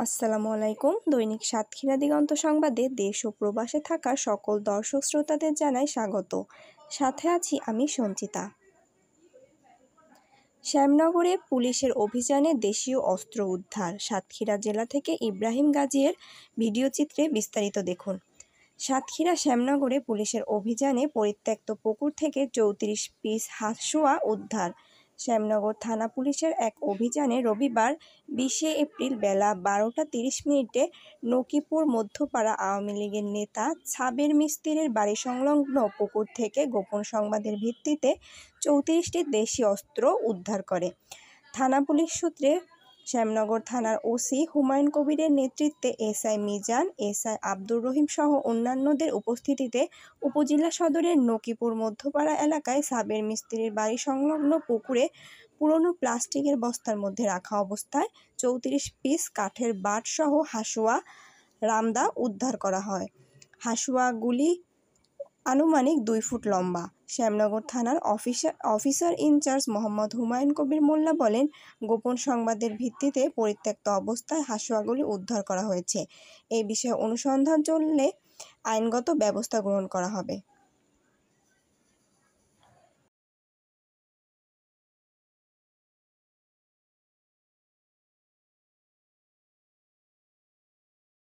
আসসালামু আলাইকুম। দৈনিক সাতক্ষীরা দিগন্ত সংবাদে দেশ ও প্রবাসে থাকা সকল দর্শক শ্রোতাদের জানাই স্বাগত। সাথে আছি আমি সঞ্চিতা। শ্যামনগরে পুলিশের অভিযানে দেশীয় অস্ত্র উদ্ধার। সাতক্ষীরা জেলা থেকে ইব্রাহিম গাজীর ভিডিওচিত্রে বিস্তারিত দেখুন। সাতক্ষীরা শ্যামনগরে পুলিশের অভিযানে পরিত্যক্ত পুকুর থেকে 34 পিস হাঁসুয়া উদ্ধার। শ্যামনগর থানা পুলিশের এক অভিযানে রবিবার 20 এপ্রিল বেলা 12টা 30 মিনিটে নকিপুর মধ্যপাড়া আওয়ামী লীগের নেতা সাবের মিস্ত্রির বাড়ি সংলগ্ন পুকুর থেকে গোপন সংবাদের ভিত্তিতে 34টি দেশি অস্ত্র উদ্ধার করে। থানা পুলিশ সূত্রে শ্যামনগর থানার ওসি হুমায়ুন কবিরের নেতৃত্বে এসআই মিজান, এসআই আব্দুর রহিম সহ অন্যান্যদের উপস্থিতিতে উপজেলা সদরের নকিপুর মধ্যপাড়া এলাকায় সাবের মিস্ত্রির বাড়ি সংলগ্ন পুকুরে পুরনো প্লাস্টিকের বস্তার মধ্যে রাখা অবস্থায় 34 পিস কাঠের বাট সহ হাঁসুয়া রামদা উদ্ধার করা হয়। হাঁসুয়াগুলি আনুমানিক 2 ফুট লম্বা। শ্যামনগর থানার অফিসার ইনচার্জ মোহাম্মদ হুমায়ুন কবির মোল্লা বলেন, গোপন সংবাদের ভিত্তিতে পরিত্যক্ত অবস্থায় হাঁসুয়াগুলি উদ্ধার করা হয়েছে। এই বিষয়ে অনুসন্ধান চললে আইনগত ব্যবস্থা গ্রহণ করা হবে।